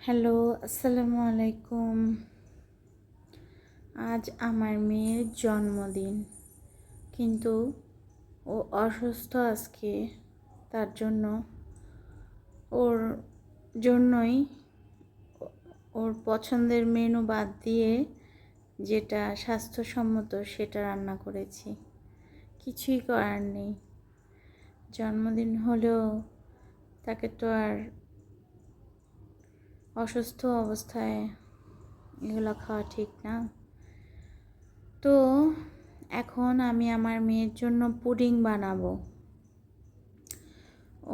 Hello, আসসালামু আলাইকুম। আজ আমার মেয়ের জন্মদিন, কিন্তু ও অসুস্থ আজকে। তার জন্য ওর জন্যই ওর পছন্দের মেনু বাদ দিয়ে যেটা স্বাস্থ্যসম্মত সেটা রান্না করেছি। কিছুই করার নেই, জন্মদিন হলেও তাকে তো আর অসুস্থ অবস্থায় এগুলো খাওয়া ঠিক না। তো এখন আমি আমার মেয়ের জন্য পুডিং বানাবো।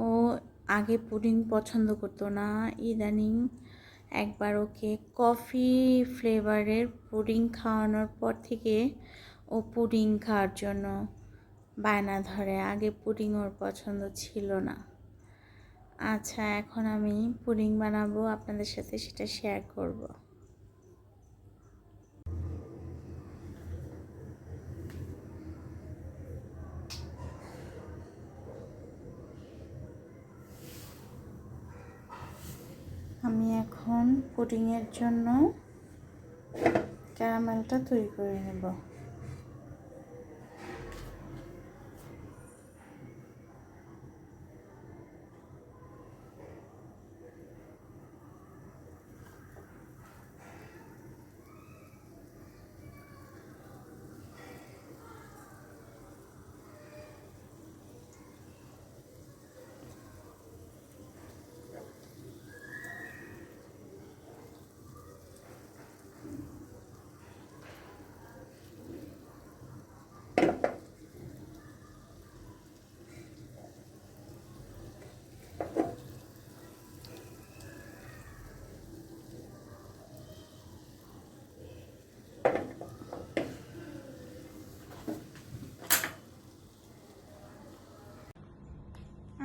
ও আগে পুডিং পছন্দ করতো না, ইদানিং একবার ওকে কফি ফ্লেভারের পুডিং খাওয়ানোর পর থেকে ও পুডিং খাওয়ার জন্য বায়না ধরে। আগে পুডিং ওর পছন্দ ছিল না। আচ্ছা, এখন আমি পুডিং বানাবো, আপনাদের সাথে সেটা শেয়ার করব। আমি এখন পুডিংয়ের জন্য ক্যারামেলটা তৈরি করে নেব।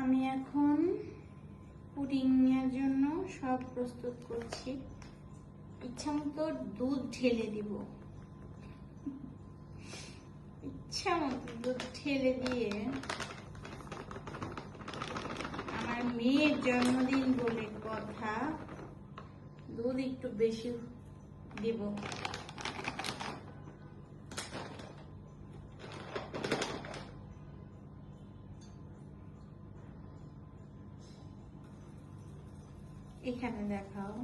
আমি এখন পুডিংয়ের জন্য সব প্রস্তুত করছি। ইচ্ছা মতো দুধ ঢেলে দিব, ইচ্ছা মতো দুধ ঢেলে দিয়ে, আমার মেয়ের জন্মদিন বলে কথা, দুধ একটু বেশি দিব। এখানে দেখাও,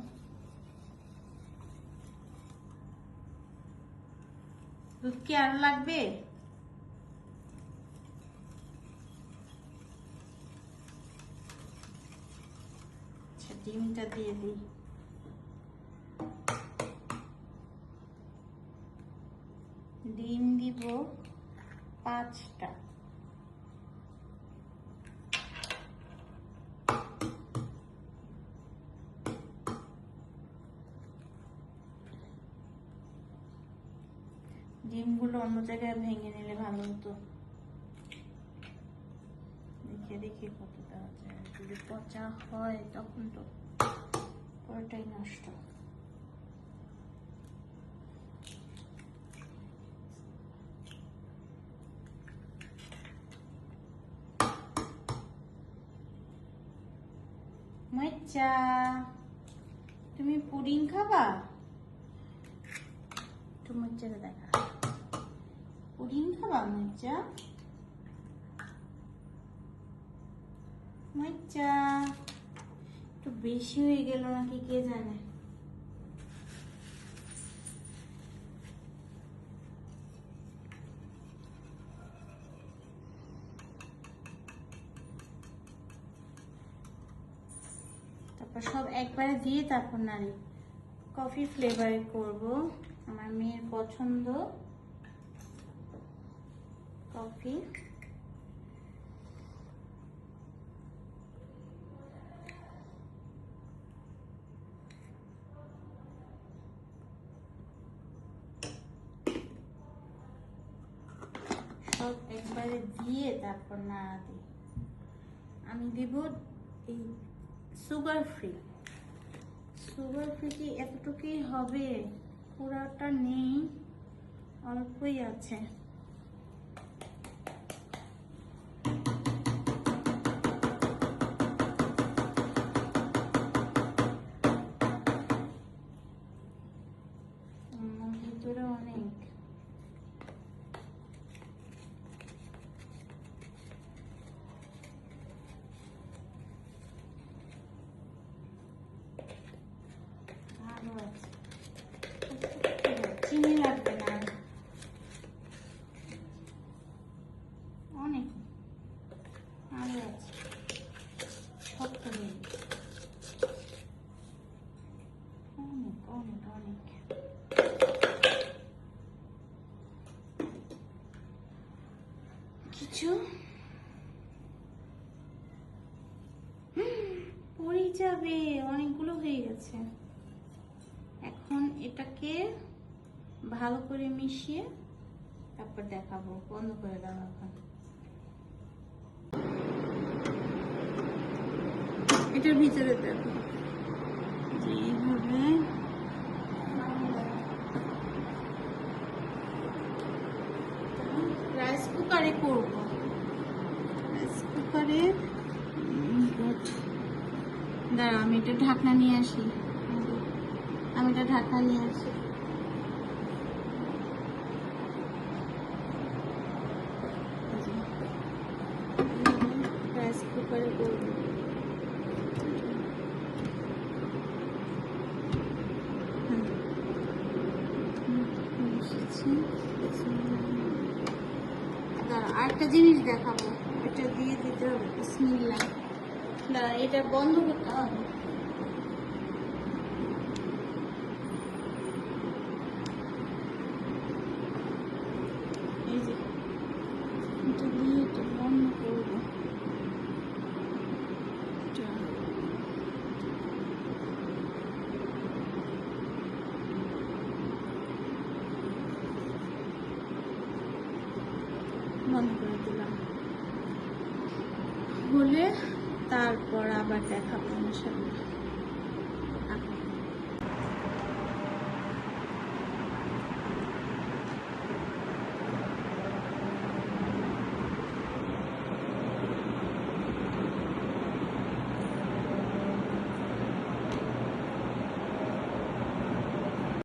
দুধ কি আরো লাগবে? আচ্ছা, ডিমটা দিয়ে দিই। ডিম দিব 5টা। ডিমগুলো অন্য জায়গায় ভেঙে নিলে ভালো হতো। দেখে দেখে কত দেওয়া যায়, যদি পচা হয় তখন তো পুরোটাই নষ্ট। মজ্জা, তুমি পুডিং খাবা? একটু মজ্জাটা দেখা, পুডিং খাবা মজ্জা? মজ্জা একটু বেশি হয়ে গেল নাকি কে জানে। তারপর সব একবারে দিয়ে তারপর নাড়ি। কফি ফ্লেভারে করব, আমার মেয়ের পছন্দ কফি। সব একবারে দিয়ে তারপর নাড়া দিই। আমি দিব এই সুগার ফ্রি। সুগার ফ্রি কি এতটুকুই হবে? পুরাটা নেই, অল্পই আছে। কিছু পড়ে যাবে, অনেকগুলো হয়ে গেছে। এখন এটাকে ভালো করে মিশিয়ে তারপর দেখাবো। বন্ধ করে দাও এখন। এটার ভিতরে দেখো যে এইভাবে রাইস কুকারে করবো। রাইস কুকারে দাঁড়া, আমি এটা ঢাকনা নিয়ে আসি। রাইস কুকারে করবো। আরেকটা জিনিস দেখাবো, এটা দিয়ে দিতে হবে। বিসমিল্লাহ। দাঁড়া, এটা বন্ধ করতে হবে। এই যে এটা দিয়ে এটা বন্ধ করবো। বন্ধ করে দিলাম। হলে তারপর আবার দেখাবো ইনশাআল্লাহ।